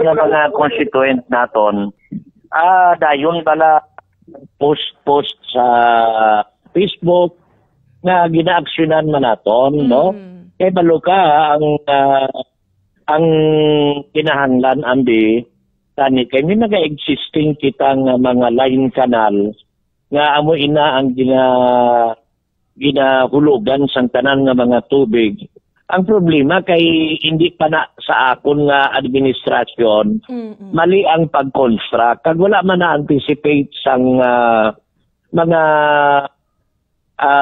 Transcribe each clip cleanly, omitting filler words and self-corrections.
ng mga constituent naton, dayon bala post sa Facebook nga ginaaksyonan man naton, no? Kay balo ka ang kinahanglan ambi tani kay may naga-existing kitang mga line canal nga amo ina ang ginahulugan sang tanan nga mga tubig. Ang problema kay hindi pa na sa akon nga administrasyon mali ang pag-construct kag wala man na-anticipate sang mga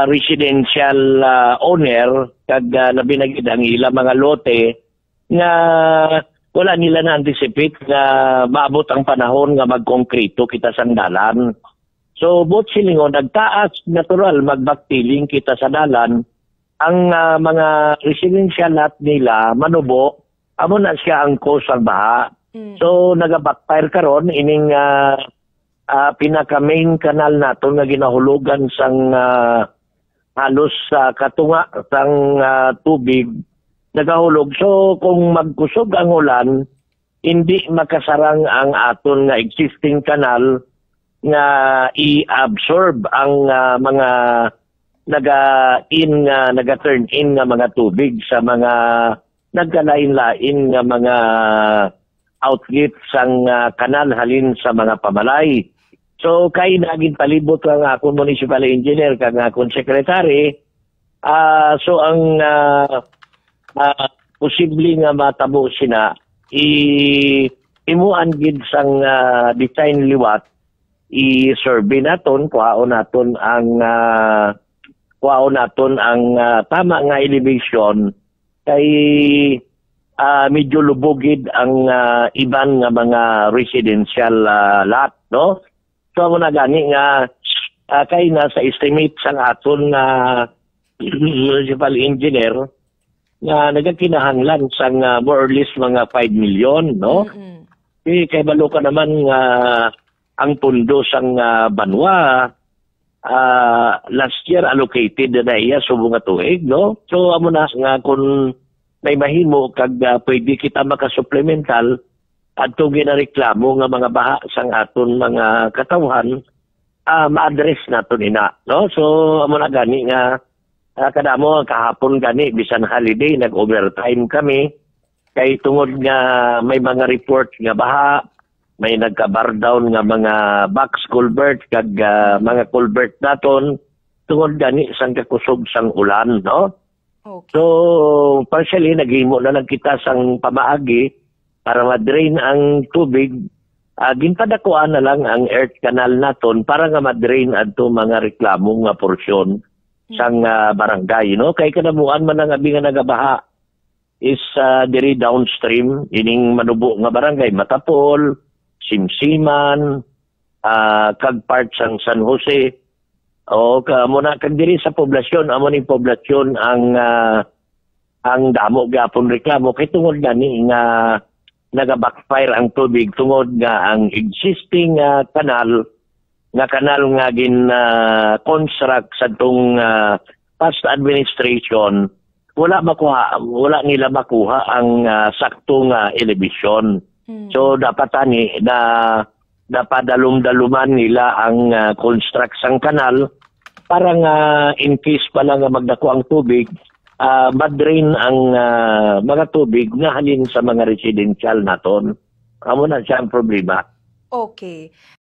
residential owner kag labi na gid ang ilang mga lote nga wala nila na-anticipate nga maabot ang panahon nga magkonkrito kita sa dalan. So, both silingon, nagtaas, natural, magbaktiling kita sa dalan, ang mga residential lot nila, manubo, amo na siya ang cause ang baha. So, nag-backfire karon ining pinaka-main kanal nato nga ginahulugan sang halos katunga sang tubig, nagahulog. So, kung magkusog ang ulan, hindi makasarang ang aton nga existing kanal nga i-absorb ang mga naga-turn in nga mga tubig sa mga nagkalain-lain nga mga outlet sang kanal halin sa mga pamalay. So kay naging palibot ang akong municipal engineer kag akong secretary, so ang posible nga matabo sina imuan gid sang design liwat i-survey naton, kuhaon naton ang tama nga elevation kay medyo lubogid ang iban nga mga residential lot, no? So mo na gani nga kay na sa estimate sang aton municipal engineer nga nagakinahanglan sang more or less mga 5 million, no? Kay balo ka naman nga ang pundo sang Banwa last year allocated na iya subong nga tuig, no? So amo na nga kung may mahimo kag pwede kita makasupplemental adto ginareklamo nga mga baha sang aton mga katawhan, ma-address naton ina, no? So amo na gani nga kadamo kahapon gani bisan holiday nag-overtime kami kay tungod nga may mga report nga baha, may nagka-bar down nga mga box culvert kag mga culvert naton tungod gani sang kakusog sang ulan, no? Okay. So partially naghimo na lang kita sang pamaagi para ma-drain ang tubig. Ginpadakuan na lang ang earth canal naton para nga ma-drain adto mga reklamo nga porsyon sang barangay, no? Kay kanamuan man ang abi nga nagabaha is diri downstream ining manubo nga barangay Matapol, Simsiman, kag part sang San Jose. O muna kag diri sa poblasyon, amo ning poblasyon ang damo gyapon reklamo kay tungod gani nga naga-backfire ang tubig tungod nga ang existing kanal nga construct sa tong past administration wala nila makuha ang saktong elevation. So dapat ani na napadalum-daluman nila ang construct sang kanal para nga in case pa lang magdako ang tubig, madrain ang mga tubig nga halin sa mga residential naton. Amo na siya ang problema. Okay.